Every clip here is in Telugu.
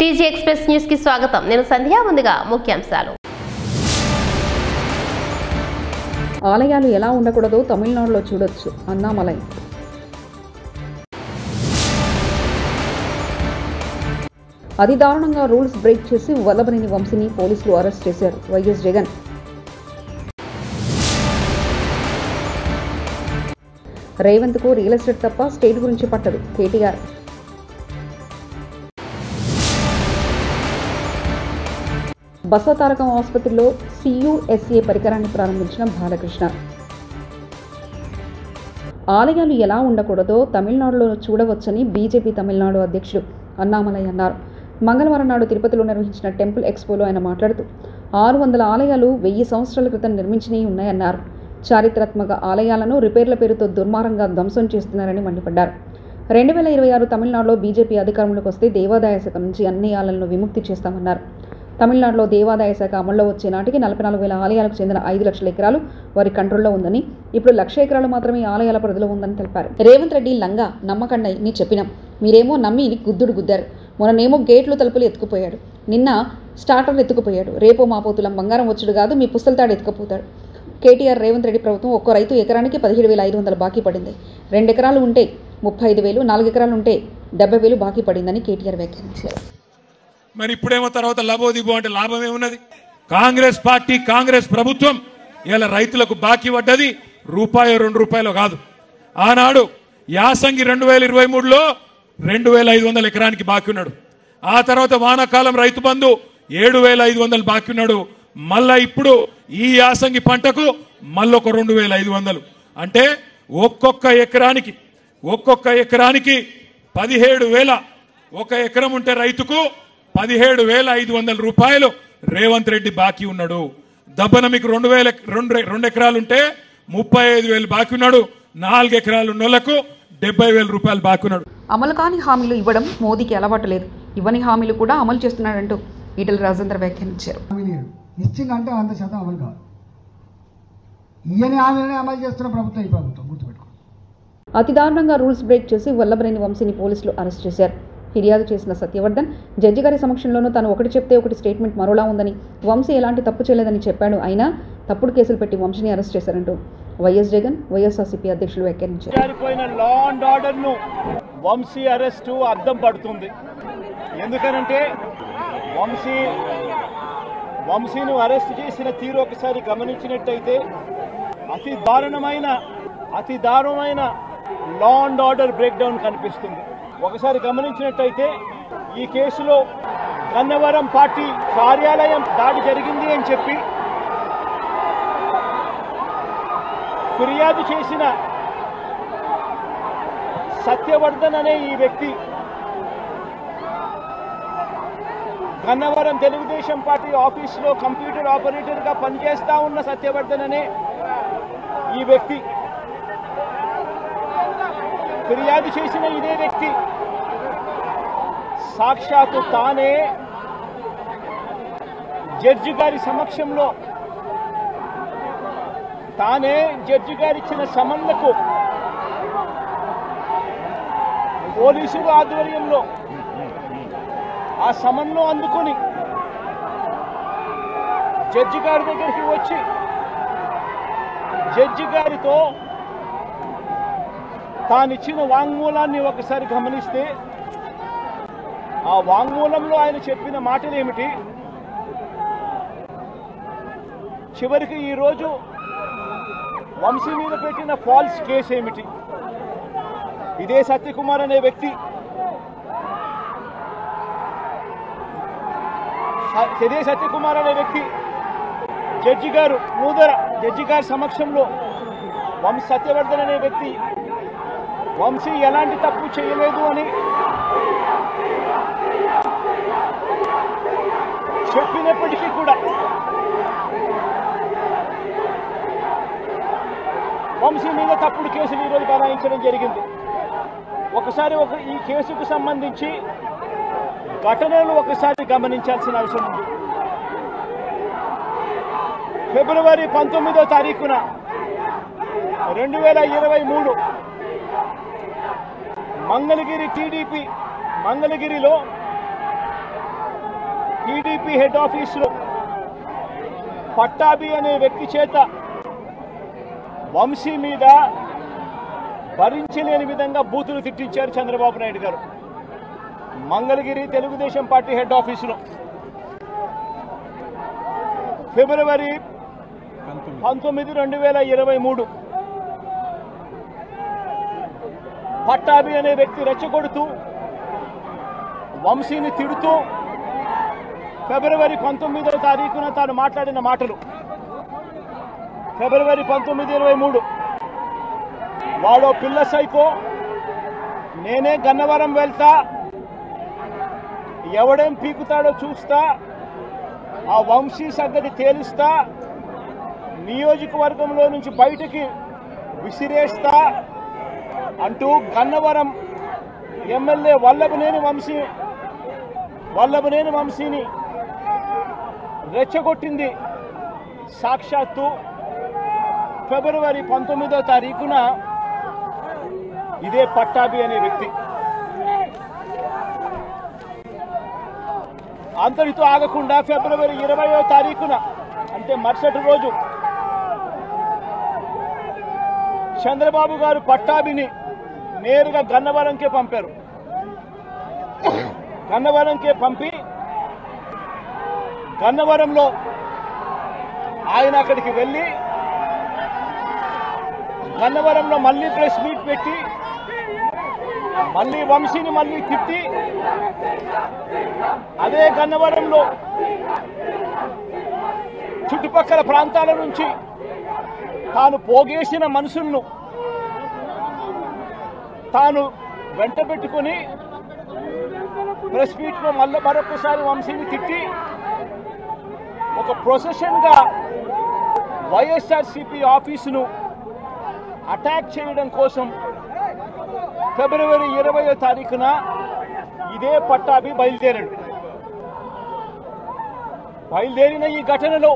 టీజీ ఎక్స్ప్రెస్ న్యూస్ కి స్వాగతం. నేను సంధ్య. ముందుగా ముఖ్యాంశాలు. ఆలయాలు ఎలా ఉండకూడదో తమిళనాడులో చూడొచ్చు అన్నామలై. అతి దారుణంగా రూల్స్ బ్రేక్ చేసి వల్లభనేని వంశీని పోలీసులు అరెస్ట్ చేశారు. వైఎస్ జగన్. రేవంత్కు రియల్ ఎస్టేట్ తప్ప స్టేట్ గురించి పట్టదు. కేటీఆర్. బసవతారకం ఆసుపత్రిలో CUSA పరికరాన్ని ప్రారంభించిన బాలకృష్ణ. ఆలయాలు ఎలా ఉండకూడదో తమిళనాడులో చూడవచ్చని బీజేపీ తమిళనాడు అధ్యక్షుడు అన్నామలై అన్నారు. మంగళవారం నాడు తిరుపతిలో నిర్వహించిన టెంపుల్ ఎక్స్పోలో ఆయన మాట్లాడుతూ 600 ఆలయాలు 1000 సంవత్సరాల క్రితం నిర్మించినవి ఉన్నాయన్నారు. చారిత్రాత్మక ఆలయాలను రిపేర్ల పేరుతో దుర్మార్గంగా ధ్వంసం చేస్తున్నారని మండిపడ్డారు. 2026 తమిళనాడులో బీజేపీ అధికారంలోకి వస్తే దేవాదాయ శాఖ నుంచి అన్ని ఆలయాలను విముక్తి చేస్తామన్నారు. తమిళనాడులో దేవాదాయ శాఖ అమల్లో వచ్చే నాటికి 44,000 ఆలయాలకు చెందిన 5 లక్షల ఎకరాలు వారి కంట్రోల్లో ఉందని, ఇప్పుడు 1,00,000 ఎకరాలు మాత్రమే ఆలయాల పరిధిలో ఉందని తెలిపారు. రేవంత్ రెడ్డి లంగా నమ్మకండి చెప్పినాం, మీరేమో నమ్మి గుద్దుడు గుద్దారు. మొన్ననేమో గేట్లు తలుపులు ఎత్తుకుపోయాడు, నిన్న స్టార్టర్లు ఎత్తుకుపోయాడు, రేపో మాపోతులం బంగారం వచ్చుడు కాదు మీ పుస్తలతాడు ఎత్తుకుపోతాడు. కేటీఆర్ రేవంత్ రెడ్డి ప్రభుత్వం ఒక్కో రైతు ఎకరానికి 17,500 బాకీ పడింది. 2 ఎకరాలు ఉంటే 35,000, 4 ఎకరాలు ఉంటే 70,000 బాకీ పడిందని కేటీఆర్ వ్యాఖ్యానించారు. మరి ఇప్పుడేమో తర్వాత లాభోదిబో అంటే లాభం ఏమున్నది? కాంగ్రెస్ పార్టీ, కాంగ్రెస్ ప్రభుత్వం ఇలా రైతులకు బాకీ పడ్డది రూపాయో 2 రూపాయలు కాదు. ఆనాడు యాసంగి 2023లో 2,500 ఎకరానికి బాకీ ఉన్నాడు. ఆ తర్వాత వానాకాలం రైతు బంధు 7,500 బాకీ ఉన్నాడు. మళ్ళా ఇప్పుడు ఈ యాసంగి పంటకు మళ్ళొక 2,500. అంటే ఒక్కొక్క ఎకరానికి 17,000. ఒక ఎకరం ఉంటే రైతుకు 17,500 రూపాయలు రేవంత్ రెడ్డి బాకీ ఉన్నాడు. దబ్బన మీకు 2 ఎకరాలుంటే 35,000 బాకీ ఉన్నాడు. 4 ఎకరాలు ఉన్నోళ్లకు 70,000 రూపాయలు బాకీ ఉన్నాడు. అమలు కాని హామీలు ఇవ్వడం మోదీకి అలవాటు లేదు, ఇవ్వని హామీలు కూడా అమలు చేస్తున్నాడంటూ ఈటెల రాజేందర్ వ్యాఖ్యానించారు. ఇచ్చిందంటే 100% అమలు కాదు. ఈయన హామీలనే అమలు చేస్తున్న ప్రభుత్వం ఈ ప్రభుత్వం గుర్తుపెట్టుకో. అతి దారుణంగా రూల్స్ బ్రేక్ చేసి వల్లభనేని వంశీని పోలీసులు అరెస్ట్ చేశారు. ఫిర్యాదు చేసిన సత్యవర్ధన్ జడ్జి గారి సమక్షంలోనూ తాను ఒకటి చెప్తే ఒకటి స్టేట్మెంట్ మరోలా ఉందని, వంశీ ఎలాంటి తప్పు చేయలేదని చెప్పాడు. అయినా తప్పుడు కేసులు పెట్టి వంశీని అరెస్ట్ చేశారంటూ వైఎస్ జగన్, వైఎస్ఆర్సీపీ అధ్యక్షులు వ్యాఖ్యానించారు. లా అండ్ ఆర్డర్ ను వంశీ అరెస్టు అర్థం పడుతుంది. ఎందుకనంటే వంశీను అరెస్ట్ చేసిన తీరు ఒకసారి గమనించినట్టయితే అతి దారుణమైన law and order break down కనిపిస్తుంది. ఒకసారి గమనించినట్టయితే ఈ కేసులో గన్నవరం పార్టీ కార్యాలయం దాడి జరిగింది అని చెప్పి ఫిర్యాదు చేసిన సత్యవర్ధన్ అనే ఈ వ్యక్తి, గన్నవరం తెలుగుదేశం పార్టీ ఆఫీసులో కంప్యూటర్ ఆపరేటర్గా పనిచేస్తా ఉన్న సత్యవర్ధన్ అనే ఈ వ్యక్తి, ఫిర్యాదు చేసిన ఇదే వ్యక్తి సాక్షాత్తు తానే జడ్జి గారి సమక్షంలో తానే జడ్జి గారిచ్చిన సమన్లకు పోలీసుల ఆధ్వర్యంలో ఆ సమన్ను అందుకొని జడ్జి గారి దగ్గరికి వచ్చి జడ్జి గారితో తానిచ్చిన వాంగ్మూలాన్ని ఒకసారి గమనిస్తే ఆ వాంగ్మూలంలో ఆయన చెప్పిన మాటలు ఏమిటి, చివరికి ఈరోజు వంశీ మీద పెట్టిన ఫాల్స్ కేసు ఏమిటి, ఇదే సత్యకుమార్ అనే వ్యక్తి జడ్జి గారు జడ్జి గారి సమక్షంలో సత్యవర్ధన్ అనే వ్యక్తి వంశీ ఎలాంటి తప్పు చేయలేదు అని చెప్పినప్పటికీ కూడా వంశీ మీద తప్పుడు కేసులు ఈరోజు బనాయించడం జరిగింది. ఒకసారి ఈ కేసుకు సంబంధించి ఘటనలు ఒకసారి గమనించాల్సిన అవసరం ఉంది. ఫిబ్రవరి 19వ తారీఖున 2023 మంగళగిరి టీడీపీ మంగళగిరిలో టీడీపీ హెడ్ ఆఫీసులో పట్టాభి అనే వ్యక్తి చేత వంశీ మీద భరించలేని విధంగా బూతులు తిట్టించారు చంద్రబాబు నాయుడు గారు. మంగళగిరి తెలుగుదేశం పార్టీ హెడ్ ఆఫీసులో ఫిబ్రవరి 19, 2023 పట్టాభి అనే వ్యక్తి రెచ్చగొడుతూ వంశీని తిడుతూ ఫిబ్రవరి 19వ తారీఖున తాను మాట్లాడిన మాటలు. ఫిబ్రవరి 19, 23 వాడో పిల్ల సైకో, నేనే గన్నవరం వెళ్తా, ఎవడేం పీకుతాడో చూస్తా, ఆ వంశీ సంగతి తేలుస్తా, నియోజకవర్గంలో నుంచి బయటికి విసిరేస్తా అంటూ గన్నవరం ఎమ్మెల్యే వల్లభనేని వంశీని రెచ్చగొట్టింది సాక్షాత్తు ఫిబ్రవరి 19వ తారీఖున ఇదే పట్టాభి అనే వ్యక్తి. అంతటితో ఆగకుండా ఫిబ్రవరి 20వ తారీఖున అంటే మరుసటి రోజు చంద్రబాబు గారు పట్టాభిని నేరుగా గన్నవరంకే పంపారు. గన్నవరంకే పంపి గన్నవరంలో ఆయన అక్కడికి వెళ్ళి గన్నవరంలో మళ్ళీ ప్రెస్ మీట్ పెట్టి మళ్ళీ వంశీని మళ్ళీ తిట్టి అదే గన్నవరంలో చుట్టుపక్కల ప్రాంతాల నుంచి తాను పోగేసిన మనుషులను తాను వెంట పెట్టుకుని ప్రెస్ మీట్లో మళ్ళీ మరొకసారి వంశీని తిట్టి ఒక ప్రొసెషన్గా వైఎస్ఆర్సీపీ ఆఫీసును అటాక్ చేయడం కోసం ఫిబ్రవరి 20వ తారీఖున ఇదే పట్టాభి బయలుదేరాడు. బయలుదేరిన ఈ ఘటనలో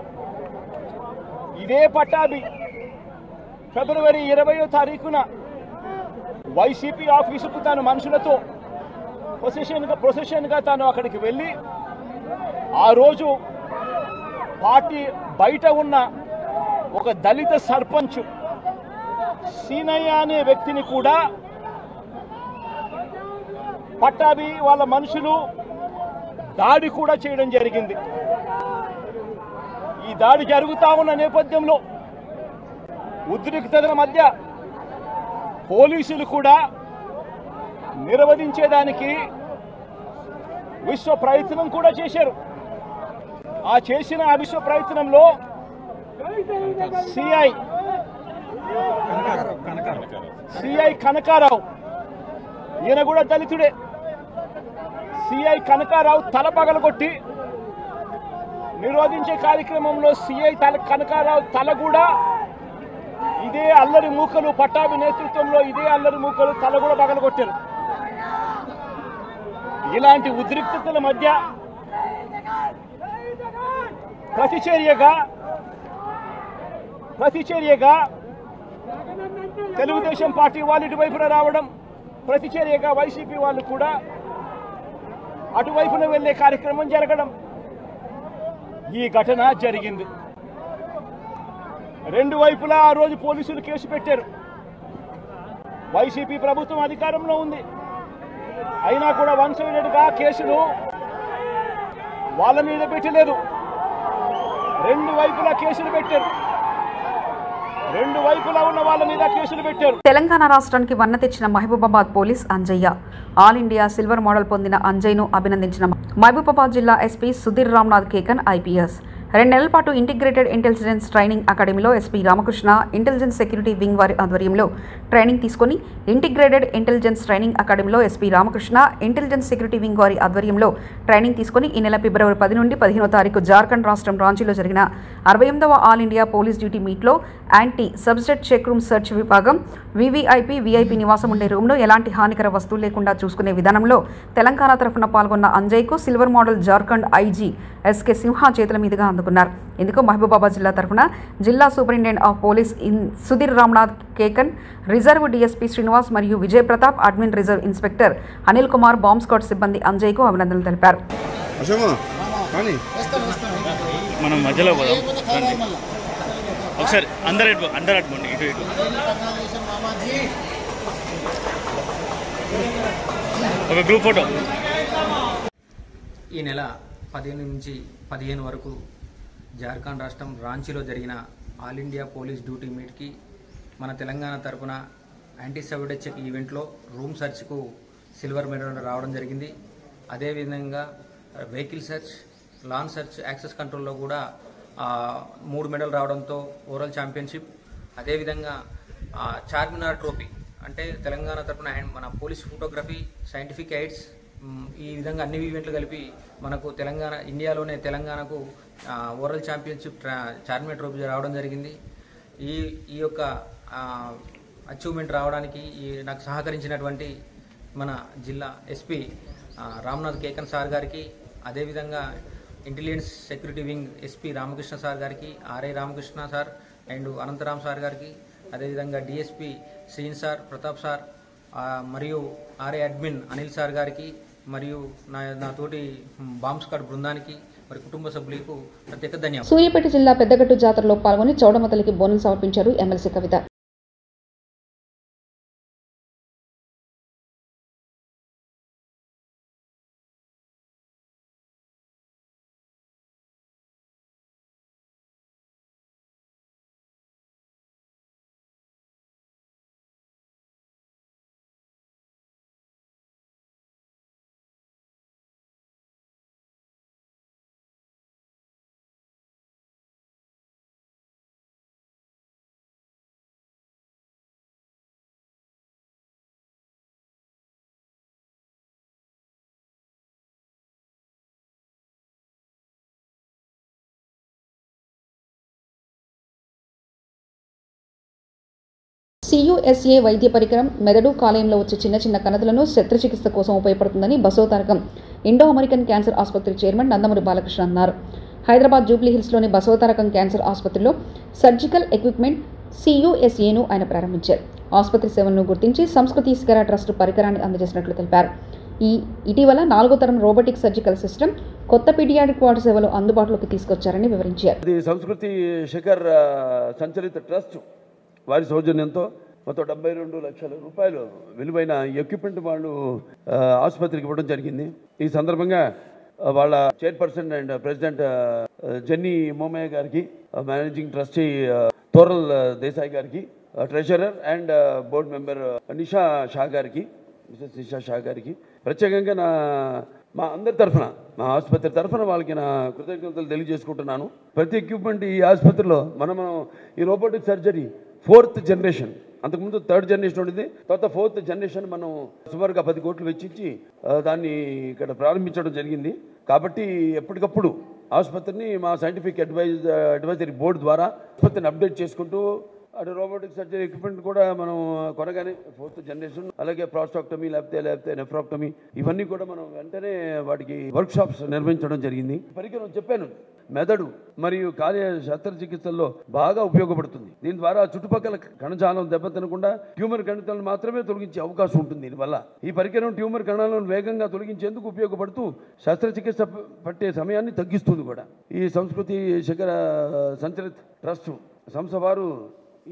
ఇదే పట్టాభి ఫిబ్రవరి 20వ తారీఖున వైసీపీ ఆఫీసుకు తన మనుషులతో ప్రొసెషన్గా తాను అక్కడికి వెళ్ళి ఆ రోజు పార్టీ బయట ఉన్న ఒక దళిత సర్పంచ్ సీనయ్య అనే వ్యక్తిని కూడా పట్టాభి వాళ్ళ మనుషులు దాడి కూడా చేయడం జరిగింది. ఈ దాడి జరుగుతా ఉన్న నేపథ్యంలో ఉద్రిక్తతల మధ్య పోలీసులు కూడా నిర్వహించేదానికి విశ్వ ప్రయత్నం కూడా చేశారు. ఆ చేసిన విశ్వ ప్రయత్నంలో సిఐ కనకారావు, ఈయన కూడా దళితుడే, సిఐ కనకారావు తల పగలగొట్టి నిరోధించే కార్యక్రమంలో సిఐ కనకారావు తల కూడా ఇదే అల్లరి మూకలు పట్టాభి నేతృత్వంలో ఇదే అల్లరి మూకలు తల కూడా పగలగొట్టారు. ఇలాంటి ఉద్రిక్తతల మధ్య ప్రతిచర్యగా తెలుగుదేశం పార్టీ వాళ్ళు ఇటువైపున రావడం, ప్రతిచర్యగా వైసీపీ వాళ్ళు కూడా అటువైపున వెళ్లే కార్యక్రమం జరగడం, ఈ ఘటన జరిగింది. రెండు వైపులా ఆ రోజు పోలీసులు కేసు పెట్టారు. వైసీపీ ప్రభుత్వం అధికారంలో ఉంది, అయినా కూడా వన్ సైడెడ్గా కేసులు వాళ్ళ మీద పెట్టలేదు. రెండు వైపులా కేసులు పెట్టారు. రెండు వైపులా ఉన్న వాళ్ళ మీద కేసులు పెట్టారు. తెలంగాణ రాష్ట్రానికి వన్న తెచ్చిన Mahabubabad police Anjaiah. All India silver model పొందిన అంజయ్ను అభినందించిన మహబూబాబాద్ జిల్లా ఎస్పీ సుధీర్ రామ్నాథ్ కేకన్ ఐపీఎస్. 2 నెలల పాటు ఇంటిగ్రేటెడ్ ఇంటెలిజెన్స్ ట్రైనింగ్ అకాడమీలో SP Ramakrishna intelligence security wing వారి ఆధ్వర్యంలో ట్రైనింగ్ తీసుకుని ఇంటిగ్రేటెడ్ ఇంటెలిజెన్స్ ట్రైనింగ్ అకాడమీలో SP Ramakrishna intelligence security wing వారి ఆధ్వర్యంలో ట్రైనింగ్ తీసుకుని ఈ నెల ఫిబ్రవరి 10 నుండి 15వ తారీఖు జార్ఖండ్ రాష్ట్రం రాంచీలో జరిగిన 68వ ఆల్ ఇండియా పోలీస్ డ్యూటీ మీట్లో యాంటీ సబ్స్టెట్ చెక్ రూమ్ సెర్చ్ విభాగం వీవీఐపీ నివాసం ఉండే రూమ్ను ఎలాంటి హానికర వస్తువులు లేకుండా చూసుకునే విధానంలో తెలంగాణ తరఫున పాల్గొన్న అంజయ్కు silver medal Jharkhand IG SK Simha చేతుల మీదుగా అందుకున్నారు. ఇందుకు మహబూబాబాద్ జిల్లా తరఫున జిల్లా superintendent of police Sudheer Ramnath Kekan, reserve DSP Srinivas మరియు Vijay Pratap, admin reserve inspector Anil Kumar, bomb squad సిబ్బంది అంజయ్కు అభినందనలు తెలిపారు. మనం మధ్యలో పోదాం ఒకసారి అందరు అట్టుకోండి ఇటు ఇటు ఒక గ్రూప్ ఫోటో. ఈ నెల 15 నుంచి 15 వరకు జార్ఖండ్ రాష్ట్రం రాంచీలో జరిగిన ఆల్ ఇండియా పోలీస్ డ్యూటీ మీట్కి మన తెలంగాణ తరపున యాంటీ సైబర్ చెక్ ఈవెంట్లో రూమ్ సర్చ్కు సిల్వర్ మెడల్ రావడం జరిగింది. అదేవిధంగా vehicle search, lawn search, access కంట్రోల్లో కూడా 3 మెడల్ రావడంతో ఓవరాల్ ఛాంపియన్షిప్. అదేవిధంగా చార్మినార్ ట్రోఫీ అంటే తెలంగాణ తరపున మన పోలీస్ ఫోటోగ్రఫీ, సైంటిఫిక్ ఎయిడ్స్, ఈ విధంగా అన్ని ఈవెంట్లు కలిపి మనకు ఇండియాలోనే తెలంగాణకు ఓవరాల్ ఛాంపియన్షిప్ చార్మినార్ ట్రోఫీ రావడం జరిగింది. ఈ యొక్క అచీవ్మెంట్ రావడానికి నాకు సహకరించినటువంటి మన జిల్లా ఎస్పీ రామ్నాథ్ కేకన్ సార్ గారికి, అదేవిధంగా intelligence security wing SP Ramakrishna sir గారికి, RI Ramakrishna sir and Anantharam sir గారికి, అదేవిధంగా DSP Srin sir, Pratap sir, మరియు ఆర్ఐ అడ్మిన్ అనిల్ సార్ గారికి, మరియు నా తోటి బాంబ్ స్క్వాడ్ బృందానికి, మరి కుటుంబ సభ్యులకు ప్రత్యేక ధన్యవాదాలు. సూర్యాపేట జిల్లా పెద్దగట్టు జాతరలో పాల్గొని చౌడమ్మ తల్లికి బోనం సమర్పించారు ఎమ్మెల్సీ కవిత. CUSA వైద్య పరికరం మెదడు కాలేయంలో వచ్చే చిన్న చిన్న కణతలను శస్త్రచికిత్స కోసం ఉపయోగపడుతుందని బసవతారకం ఇండో అమెరికన్ క్యాన్సర్ ఆసుపత్రి చైర్మన్ నందమూరి బాలకృష్ణ అన్నారు. హైదరాబాద్ జూబ్లీ హిల్స్లోని బసవతారకం క్యాన్సర్ ఆసుపత్రిలో సర్జికల్ ఎక్విప్మెంట్ CUSAను ఆయన ప్రారంభించారు. ఆసుపత్రి సేవలను గుర్తించి సంస్కృతి ఇస్కరా ట్రస్ట్ పరికరాన్ని అందజేసినట్లు తెలిపారు. ఇటీవల 4వ తరం రోబోటిక్ సర్జికల్ సిస్టమ్, కొత్త పీడియాట్రిక్ వార్డు సేవలు అందుబాటులోకి తీసుకొచ్చారని వివరించారు. సంస్కృతి శిఖర్ సంచలిత ట్రస్ట్ వారి సౌజన్యంతో మొత్తం 72 లక్షల రూపాయలు విలువైన ఎక్విప్మెంట్ వాళ్ళు ఆసుపత్రికి ఇవ్వడం జరిగింది. ఈ సందర్భంగా వాళ్ళ chairperson and president Jenny Momaya గారికి, మేనేజింగ్ ట్రస్టీ తోరల్ దేశాయ్ గారికి, treasurer and board member Mrs Nisha Shah గారికి ప్రత్యేకంగా మా అందరి తరఫున, మా ఆసుపత్రి తరఫున వాళ్ళకి నా కృతజ్ఞతలు తెలియజేసుకుంటున్నాను. ప్రతి ఎక్విప్మెంట్ ఈ ఆసుపత్రిలో మనం ఈ రోబోటిక్ సర్జరీ 4th జనరేషన్, అంతకుముందు 3rd జనరేషన్ ఉండేది, తర్వాత 4th జనరేషన్ మనం సుమారుగా 10 కోట్లు వెచ్చించి దాన్ని ఇక్కడ ప్రారంభించడం జరిగింది. కాబట్టి ఎప్పటికప్పుడు ఆసుపత్రిని మా సైంటిఫిక్ అడ్వైజరీ బోర్డు ద్వారా ఆసుపత్రిని అప్డేట్ చేసుకుంటూ అటు రోబోటిక్ సర్జరీ ఎక్విప్మెంట్ కూడా మనం కొనగానే 4th జనరేషన్, అలాగే ప్రాస్టాక్టమీ లేకపోతే నెఫ్రాక్టమీ, ఇవన్నీ కూడా మనం వెంటనే వాటికి వర్క్షాప్స్ నిర్వహించడం జరిగింది. పరికరం చెప్పాను, మెదడు మరియు కాలేయ శస్త్రచికిత్సల్లో బాగా ఉపయోగపడుతుంది. దీని ద్వారా చుట్టుపక్కల కణజాలం దెబ్బతినకుండా ట్యూమర్ కణితులను మాత్రమే తొలగించే అవకాశం ఉంటుంది. దీనివల్ల ఈ పరికరం ట్యూమర్ కణాలను వేగంగా తొలగించేందుకు ఉపయోగపడుతూ శస్త్రచికిత్స పట్టే సమయాన్ని తగ్గిస్తుంది కూడా. ఈ సంస్కృతి శిఖర సంచలిత ట్రస్ట్ సంస్థ వారు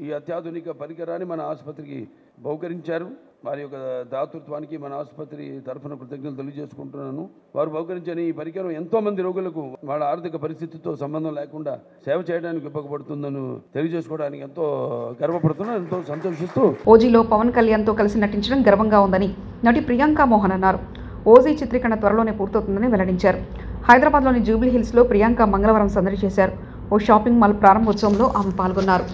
ఈ అత్యాధునిక పరికరాన్ని మన ఆసుపత్రికి బహుకరించారు. వారి యొక్క దాతృత్వానికి మన ఆసుపత్రి తరఫున కృతజ్ఞతలు తెలియజేసుకుంటున్నాను. వారు బహుకరించిన ఈ పరికరం ఎంతోమంది రోగులకు వాళ్ళ ఆర్థిక పరిస్థితితో సంబంధం లేకుండా సేవ చేయడానికి ఉపయోగపడుతుందని తెలియజేసుకోవడానికి ఎంతో గర్వపడుతున్నాను, ఎంతో సంతోషిస్తూ. ఓజీలో పవన్ కళ్యాణ్తో కలిసి నటించడం గర్వంగా ఉందని నటి ప్రియాంక మోహన్ అన్నారు. ఓజీ చిత్రీకరణ త్వరలోనే పూర్తవుతుందని వెల్లడించారు. హైదరాబాద్లోని జూబ్లీ హిల్స్లో ప్రియాంక మంగళవారం సందడి చేశారు. ఓ షాపింగ్ మాల్ ప్రారంభోత్సవంలో ఆమె పాల్గొన్నారు.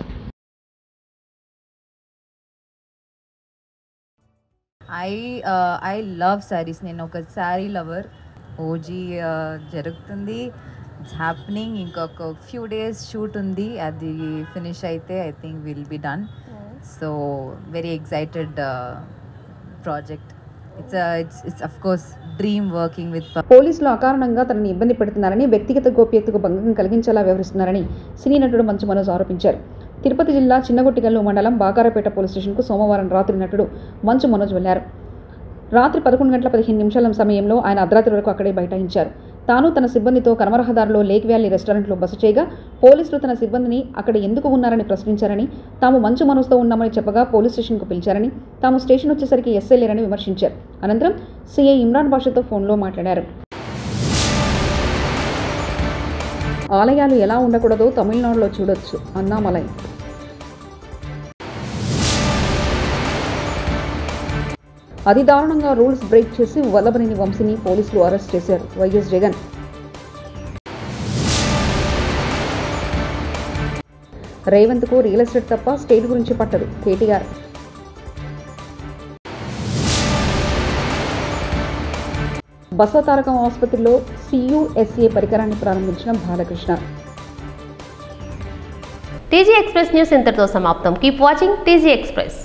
I love sarees. నేను ఒక శారీ లవర్. ఓజీ జరుగుతుంది, ఇట్స్ హ్యాపెనింగ్. ఇంకొక ఫ్యూ డేస్ షూట్ ఉంది, అది ఫినిష్ అయితే I think will be done. So very excited project. It's of course dream working with. పోలీసులు అకారణంగా తనని ఇబ్బంది పెడుతున్నారని, వ్యక్తిగత గోప్యతకు భంగం కలిగించేలా వ్యవహరిస్తున్నారని సినీ నటుడు మంచు మనోజ్ ఆరోపించారు. తిరుపతి జిల్లా చిన్నగొట్టిగల్లు మండలం బాకారపేట పోలీస్ స్టేషన్కు సోమవారం రాత్రి నటుడు మంచు మనోజ్ వెళ్లారు. రాత్రి 11 గంటల 15 నిమిషాల సమయంలో ఆయన అర్ధరాత్రి వరకు అక్కడే బైఠాయించారు. తాను తన సిబ్బందితో కనమరహదారిలో లేక్ వ్యాలీ రెస్టారెంట్లో బస చేయగా పోలీసులు తన సిబ్బందిని అక్కడ ఎందుకు ఉన్నారని ప్రశ్నించారని, తాము మంచు మనసుతో ఉన్నామని చెప్పగా పోలీస్ స్టేషన్కు పిలిచారని, తాము స్టేషన్ వచ్చేసరికి ఎస్ఐ లేరని విమర్శించారు. అనంతరం సీఐ ఇమ్రాన్ బాషాతో ఫోన్లో మాట్లాడారు. ఆలయాలు ఎలా ఉండకూడదో తమిళనాడులో చూడొచ్చు అన్నామలై. అతి దారుణంగా రూల్స్ బ్రేక్ చేసి వల్లభనేని వంశీని పోలీసులు అరెస్ట్ చేశారు. వైఎస్ జగన్. రేవంత్కు రియల్ ఎస్టేట్ తప్ప స్టేట్ గురించి పట్టదు కేటీఆర్. బసవతారకం ఆసుపత్రిలో CUSA పరికరాన్ని ప్రారంభించిన బాలకృష్ణ. టీజీ ఎక్స్ప్రెస్ న్యూస్ ఇంతటితో సమాప్తం. Keep watching TG express.